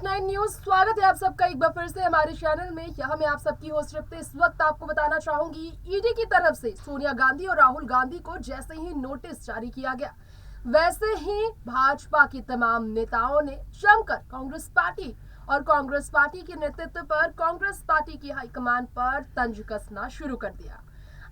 9 news स्वागत है आप सबका एक बार फिर से हमारे चैनल में। यहाँ मैं आप सबकी होस्ट रिप्ते इस वक्त आपको बताना चाहूंगी, ईडी की तरफ से सोनिया गांधी और राहुल गांधी को जैसे ही नोटिस जारी किया गया, वैसे ही भाजपा के तमाम नेताओं ने जमकर कांग्रेस पार्टी के नेतृत्व पर कांग्रेस पार्टी की हाईकमान पर तंज कसना शुरू कर दिया।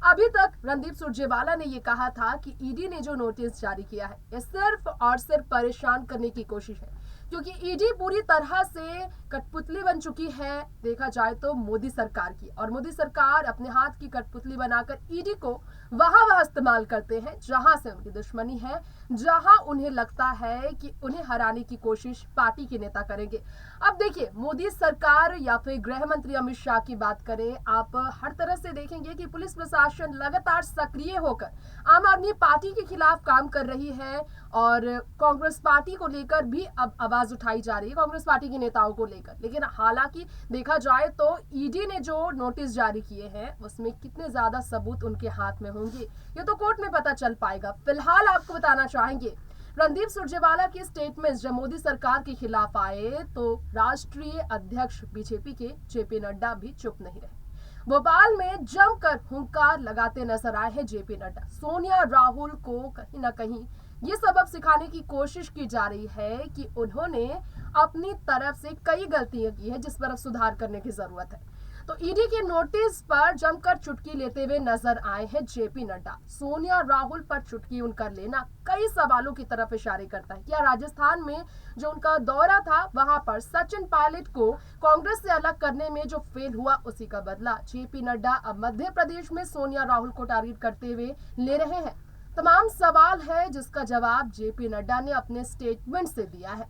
अभी तक रणदीप सुरजेवाला ने ये कहा था कि ईडी ने जो नोटिस जारी किया है ये सिर्फ और सिर्फ परेशान करने की कोशिश है, क्योंकि ईडी पूरी तरह से कठपुतली बन चुकी है देखा जाए तो मोदी सरकार की, और मोदी सरकार अपने हाथ की कठपुतली बनाकर ईडी को वहां इस्तेमाल करते हैं जहां से उनकी दुश्मनी है, जहां उन्हें लगता है कि उन्हें हराने की कोशिश पार्टी के नेता करेंगे। अब देखिए, मोदी सरकार या फिर गृह मंत्री अमित शाह की बात करें, आप हर तरह से देखेंगे कि पुलिस प्रशासन लगातार सक्रिय होकर आम आदमी पार्टी के खिलाफ काम कर रही है, और कांग्रेस पार्टी को लेकर भी अब आवाज उठाई जा रही है, कांग्रेस पार्टी के नेताओं को लेकर। लेकिन हालांकि देखा जाए तो ईडी ने जो नोटिस जारी किए हैं उसमें कितने ज्यादा सबूत उनके हाथ में होंगे ये तो कोर्ट में पता चल पाएगा। फिलहाल आपको बताना चाहेंगे, रणदीप सुरजेवाला के स्टेटमेंट जब मोदी सरकार के खिलाफ आए तो राष्ट्रीय अध्यक्ष बीजेपी के जेपी नड्डा भी चुप नहीं रहे। भोपाल में जमकर हुंकार लगाते नजर आए हैं जेपी नड्डा। सोनिया राहुल को कहीं ना कहीं ये सबक सिखाने की कोशिश की जा रही है कि उन्होंने अपनी तरफ से कई गलतियां की है जिस पर अब सुधार करने की जरूरत है। तो ईडी के नोटिस पर जमकर चुटकी लेते हुए नजर आए हैं जेपी नड्डा। सोनिया राहुल पर चुटकी उनका लेना कई सवालों की तरफ इशारे करता है। क्या राजस्थान में जो उनका दौरा था वहां पर सचिन पायलट को कांग्रेस से अलग करने में जो फेल हुआ उसी का बदला जेपी नड्डा अब मध्य प्रदेश में सोनिया राहुल को टारगेट करते हुए ले रहे हैं? तमाम सवाल है जिसका जवाब जेपी नड्डा ने अपने स्टेटमेंट से दिया है।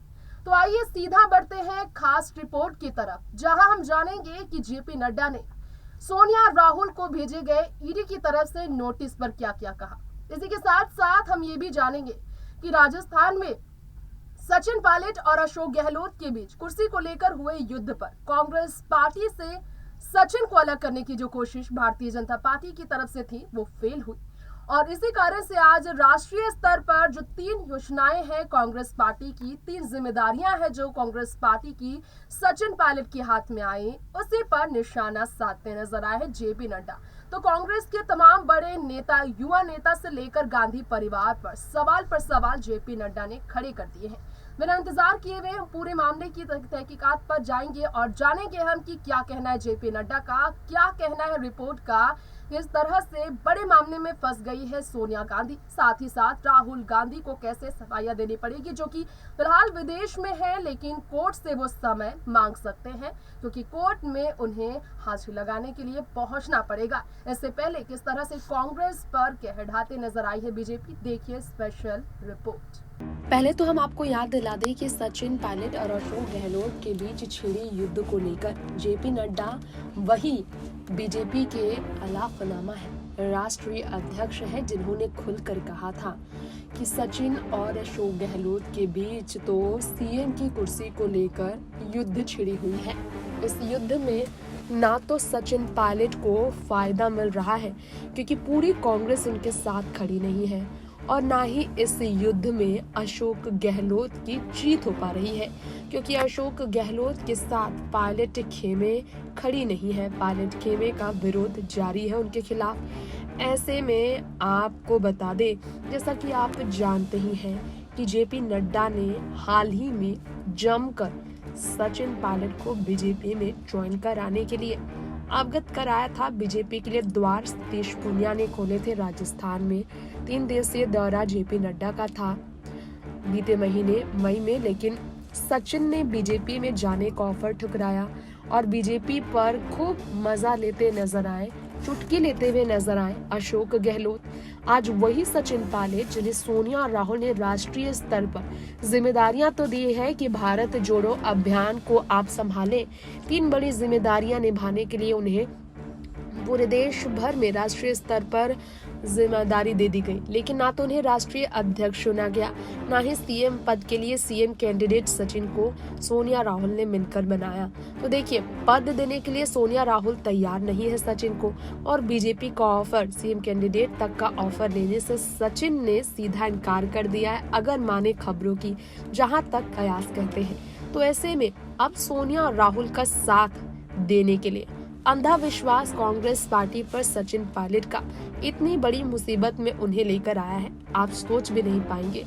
तो आइए सीधा बढ़ते हैं खास रिपोर्ट की तरफ, जहां हम जानेंगे कि जेपी नड्डा ने सोनिया राहुल को भेजे गए ईडी की तरफ से नोटिस पर क्या क्या कहा। इसी के साथ साथ हम ये भी जानेंगे कि राजस्थान में सचिन पायलट और अशोक गहलोत के बीच कुर्सी को लेकर हुए युद्ध पर कांग्रेस पार्टी से सचिन को अलग करने की जो कोशिश भारतीय जनता पार्टी की तरफ से थी वो फेल हुई, और इसी कारण से आज राष्ट्रीय स्तर पर जो 3 योजनाएं हैं कांग्रेस पार्टी की, 3 जिम्मेदारियां हैं जो कांग्रेस पार्टी की सचिन पायलट के हाथ में आई, उसी पर निशाना साधते नजर आए हैं जेपी नड्डा। तो कांग्रेस के तमाम बड़े नेता, युवा नेता से लेकर गांधी परिवार पर सवाल जेपी नड्डा ने खड़े कर दिए हैं। बिना इंतजार किए हुए हम पूरे मामले की तहकीकात पर जाएंगे और जानेंगे हम कि क्या कहना है जेपी नड्डा का, क्या कहना है रिपोर्ट का, किस तरह से बड़े मामले में फंस गई है सोनिया गांधी, साथ ही साथ राहुल गांधी को कैसे सफाइयां देनी पड़ेगी, जो कि फिलहाल विदेश में है लेकिन कोर्ट से वो समय मांग सकते हैं क्योंकि कोर्ट में उन्हें हाजिरी लगाने के लिए पहुंचना पड़ेगा। इससे पहले किस तरह से कांग्रेस पर कहर ढाते नजर आई है बीजेपी, देखिए स्पेशल रिपोर्ट। पहले तो हम आपको याद दिला दें कि सचिन पायलट और अशोक गहलोत के बीच छिड़ी युद्ध को लेकर जेपी नड्डा वही बीजेपी के अलाफनामा है, राष्ट्रीय अध्यक्ष है, जिन्होंने खुलकर कहा था कि सचिन और अशोक गहलोत के बीच तो सीएम की कुर्सी को लेकर युद्ध छिड़ी हुई है। इस युद्ध में ना तो सचिन पायलट को फायदा मिल रहा है क्योंकि पूरी कांग्रेस उनके साथ खड़ी नहीं है, और ना ही इस युद्ध में अशोक गहलोत की जीत हो पा रही है क्योंकि अशोक गहलोत के साथ पायलट खेमे खड़ी नहीं है। पायलट खेमे का विरोध जारी है उनके खिलाफ। ऐसे में आपको बता दें, जैसा कि आप जानते ही हैं कि जेपी नड्डा ने हाल ही में जमकर सचिन पायलट को बीजेपी में ज्वाइन कराने के लिए अवगत कराया था। बीजेपी के लिए द्वार सतीश पूनिया ने खोले थे। राजस्थान में 3 दिवसीय दौरा जेपी नड्डा का था बीते महीने मई में, लेकिन सचिन ने बीजेपी में जाने का ऑफर ठुकराया और बीजेपी पर खूब मजा लेते नजर आए, चुटकी लेते हुए नजर आए अशोक गहलोत। आज वही सचिन पायलट जिन्हें सोनिया और राहुल ने राष्ट्रीय स्तर पर जिम्मेदारियां तो दी है कि भारत जोड़ो अभियान को आप संभालें, 3 बड़ी जिम्मेदारियां निभाने के लिए उन्हें पूरे देश भर में राष्ट्रीय स्तर पर जिम्मेदारी दे दी गई, लेकिन ना तो उन्हें राष्ट्रीय अध्यक्ष चुना गया, ना ही सीएम पद के लिए सीएम कैंडिडेट सचिन को सोनिया राहुल ने मिलकर बनाया। तो देखिए, पद देने के लिए सोनिया राहुल तैयार नहीं है सचिन को, और बीजेपी का ऑफर, सीएम कैंडिडेट तक का ऑफर लेने से सचिन ने सीधा इनकार कर दिया है, अगर माने खबरों की, जहां तक कयास कहते हैं। तो ऐसे में अब सोनिया और राहुल का साथ देने के लिए। अंधा विश्वास कांग्रेस पार्टी पर सचिन पायलट का इतनी बड़ी मुसीबत में उन्हें लेकर आया है, आप सोच भी नहीं पाएंगे।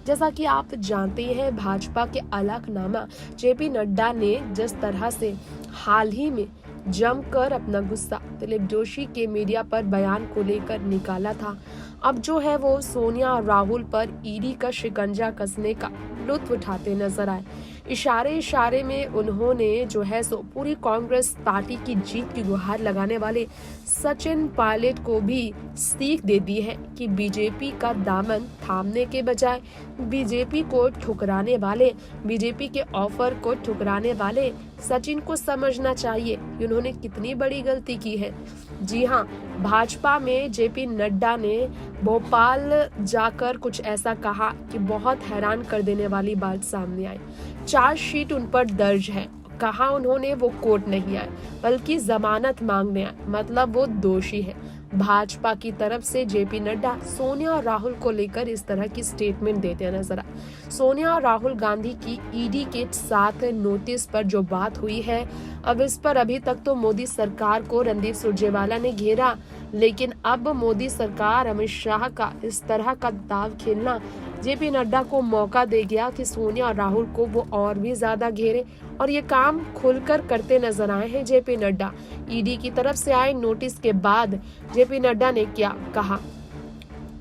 जैसा कि आप जानते हैं, भाजपा के अलखनामा जेपी नड्डा ने जिस तरह से हाल ही में जमकर अपना गुस्सा दिलीप जोशी के मीडिया पर बयान को लेकर निकाला था, अब जो है वो सोनिया और राहुल पर ईडी का शिकंजा कसने का लुत्फ उठाते नजर आए। इशारे में उन्होंने जो है सो पूरी कांग्रेस पार्टी की जीत की गुहार लगाने वाले सचिन पायलट को भी सीख दे दी है कि बीजेपी का दामन थामने के बजाय बीजेपी को ठुकराने वाले, बीजेपी के ऑफर को ठुकराने वाले सचिन को समझना चाहिए कि उन्होंने कितनी बड़ी गलती की है। जी हाँ, भाजपा में जेपी नड्डा ने भोपाल जाकर कुछ ऐसा कहा कि बहुत हैरान कर देने वाली बात सामने आई। चार्जशीट उन पर दर्ज है, कहा उन्होंने वो कोर्ट नहीं आए बल्कि जमानत मांगने आए, मतलब वो दोषी है। भाजपा की तरफ से जेपी नड्डा सोनिया और राहुल को लेकर इस तरह की स्टेटमेंट देते नजर आए। सोनिया और राहुल गांधी की ईडी के साथ नोटिस पर जो बात हुई है, अब इस पर अभी तक तो मोदी सरकार को रणदीप सुरजेवाला ने घेरा, लेकिन अब मोदी सरकार अमित शाह का इस तरह का दाव खेलना जेपी नड्डा को मौका दे गया कि सोनिया और राहुल को वो और भी ज्यादा घेरे, और ये काम खुलकर करते नजर आए हैं जेपी नड्डा। ईडी की तरफ से आए नोटिस के बाद जेपी नड्डा ने क्या कहा?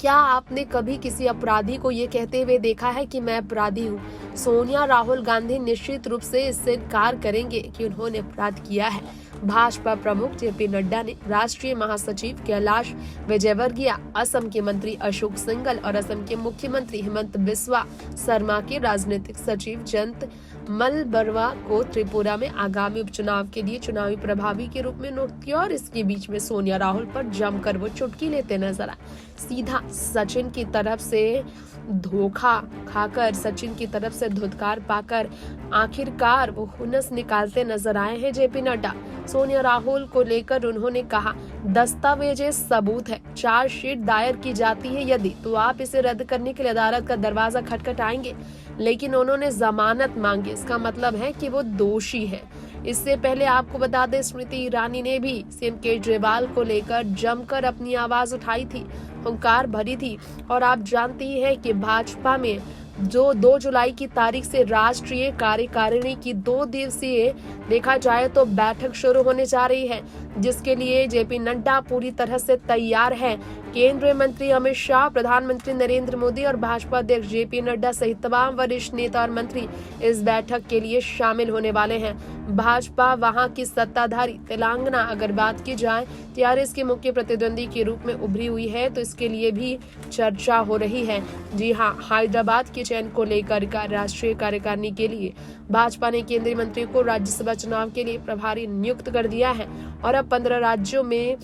क्या आपने कभी किसी अपराधी को ये कहते हुए देखा है कि मैं अपराधी हूँ? सोनिया राहुल गांधी निश्चित रूप से इससे इनकार करेंगे कि उन्होंने अपराध किया है। भाजपा प्रमुख जेपी नड्डा ने राष्ट्रीय महासचिव कैलाश विजयवर्गीय, असम के मंत्री अशोक सिंघल और असम के मुख्यमंत्री हिमंत बिस्वा शर्मा के राजनीतिक सचिव जयंत मलबरवा को त्रिपुरा में आगामी उपचुनाव के लिए चुनावी प्रभारी के रूप में नियुक्त किया, और इसके बीच में सोनिया राहुल पर जमकर वो चुटकी लेते नजर आए। सीधा सचिन की तरफ से धोखा खाकर, सचिन की तरफ से धुतकार पाकर आखिरकार वो हुनस निकालते नजर आए हैं जेपी नड्डा। सोनिया राहुल को लेकर उन्होंने कहा, दस्तावेजें सबूत है, चार्जशीट दायर की जाती है यदि, तो आप इसे रद्द करने के लिए अदालत का दरवाजा खटखटाएंगे, लेकिन उन्होंने जमानत मांगी, इसका मतलब है कि वो दोषी है। इससे पहले आपको बता दें, स्मृति ईरानी ने भी सीएम केजरीवाल को लेकर जमकर अपनी आवाज उठाई थी, हुंकार भरी थी, और आप जानती हैं कि भाजपा में जो 2 जुलाई की तारीख से राष्ट्रीय कार्यकारिणी की 2 दिवसीय देखा जाए तो बैठक शुरू होने जा रही है, जिसके लिए जेपी नड्डा पूरी तरह से तैयार है। केंद्रीय मंत्री अमित शाह, प्रधानमंत्री नरेंद्र मोदी और भाजपा अध्यक्ष जेपी नड्डा सहित तमाम वरिष्ठ नेता और मंत्री इस बैठक के लिए शामिल होने वाले हैं। भाजपा वहां की सत्ताधारी तेलंगाना, अगर बात की जाए, टीआरएस के मुख्य प्रतिद्वंदी के रूप में उभरी हुई है, तो इसके लिए भी चर्चा हो रही है। जी हाँ, हैदराबाद के चयन को लेकर राष्ट्रीय कार्यकारिणी के लिए भाजपा ने केंद्रीय मंत्री को राज्यसभा चुनाव के लिए प्रभारी नियुक्त कर दिया है, और अब 15 राज्यों में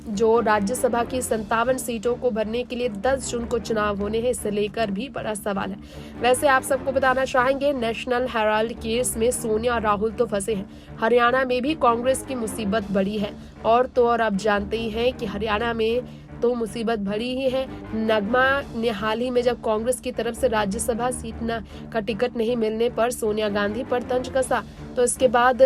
जो राज्यसभा की 57 सीटों को भरने के लिए 10 जून को चुनाव होने हैं, इसे लेकर भी बड़ा सवाल है। वैसे आप सबको बताना चाहेंगे, नेशनल हेराल्ड केस में सोनिया और राहुल तो फंसे हैं, हरियाणा में भी कांग्रेस की मुसीबत बड़ी है, और तो और आप जानते ही हैं कि हरियाणा में तो मुसीबत भरी ही है। नगमा ने हाल ही में जब कांग्रेस की तरफ से राज्यसभा सीट का टिकट नहीं मिलने पर सोनिया गांधी पर तंज कसा, तो इसके बाद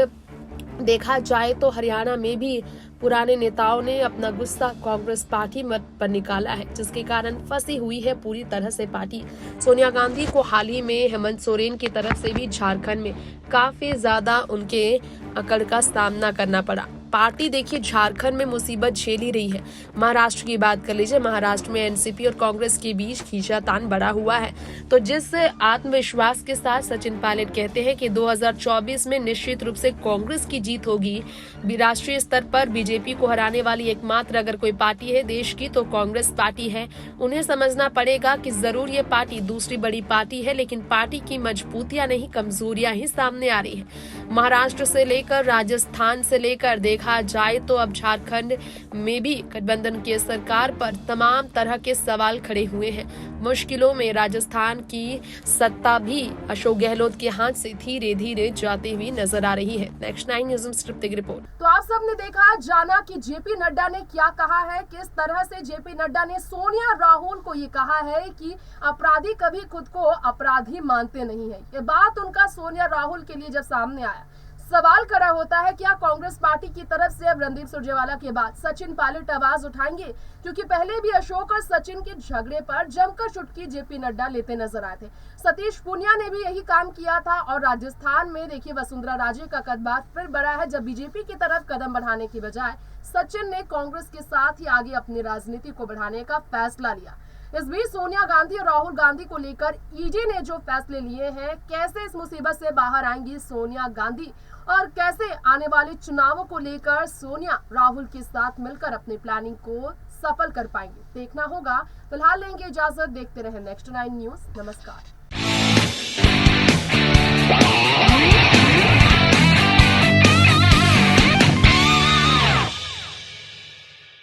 देखा जाए तो हरियाणा में भी पुराने नेताओं ने अपना गुस्सा कांग्रेस पार्टी पर निकाला है, जिसके कारण फंसी हुई है पूरी तरह से पार्टी। सोनिया गांधी को हाल ही में हेमंत सोरेन की तरफ से भी झारखंड में काफी ज्यादा उनके अकड़ का सामना करना पड़ा। पार्टी देखिए झारखंड में मुसीबत झेल ही रही है। महाराष्ट्र की बात कर लीजिए, महाराष्ट्र में एनसीपी और कांग्रेस के बीच खींचातान बढ़ा हुआ है। तो जिस आत्मविश्वास के साथ सचिन पायलट कहते हैं कि 2024 में निश्चित रूप से कांग्रेस की जीत होगी, राष्ट्रीय स्तर पर बीजेपी को हराने वाली एकमात्र अगर कोई पार्टी है देश की तो कांग्रेस पार्टी है। उन्हें समझना पड़ेगा कि जरूर ये पार्टी दूसरी बड़ी पार्टी है, लेकिन पार्टी की मजबूतियां नहीं, कमजोरियां ही सामने आ रही है। महाराष्ट्र से लेकर राजस्थान से लेकर देखा जाए तो अब झारखंड में भी गठबंधन की सरकार पर तमाम तरह के सवाल खड़े हुए हैं। मुश्किलों में राजस्थान की सत्ता भी अशोक गहलोत के हाथ से धीरे धीरे जाती हुई नजर आ रही है। नेक्स्ट 9 न्यूज़ में तृप्ति की रिपोर्ट। तो आप सबने देखा जाना कि जेपी नड्डा ने क्या कहा है, किस तरह से जेपी नड्डा ने सोनिया राहुल को ये कहा है कि अपराधी कभी खुद को अपराधी मानते नहीं है। ये बात उनका सोनिया राहुल के लिए जब सामने आया, सवाल खड़ा होता है क्या कांग्रेस पार्टी की तरफ से अब रणदीप सुरजेवाला के बाद सचिन पायलट आवाज उठाएंगे, क्योंकि पहले भी अशोक और सचिन के झगड़े पर जमकर चुटकी जेपी नड्डा लेते नजर आए थे। सतीश पूनिया ने भी यही काम किया था और राजस्थान में देखिए वसुंधरा राजे का कदम फिर बढ़ा है, जब बीजेपी की तरफ कदम बढ़ाने की बजाय सचिन ने कांग्रेस के साथ ही आगे अपनी राजनीति को बढ़ाने का फैसला लिया। इस बीच सोनिया गांधी और राहुल गांधी को लेकर ईडी ने जो फैसले लिए हैं, कैसे इस मुसीबत से बाहर आएंगी सोनिया गांधी और कैसे आने वाले चुनावों को लेकर सोनिया राहुल के साथ मिलकर अपनी प्लानिंग को सफल कर पाएंगे, देखना होगा। फिलहाल लेंगे इजाजत, देखते रहे नेक्स्ट 9 न्यूज़। नमस्कार।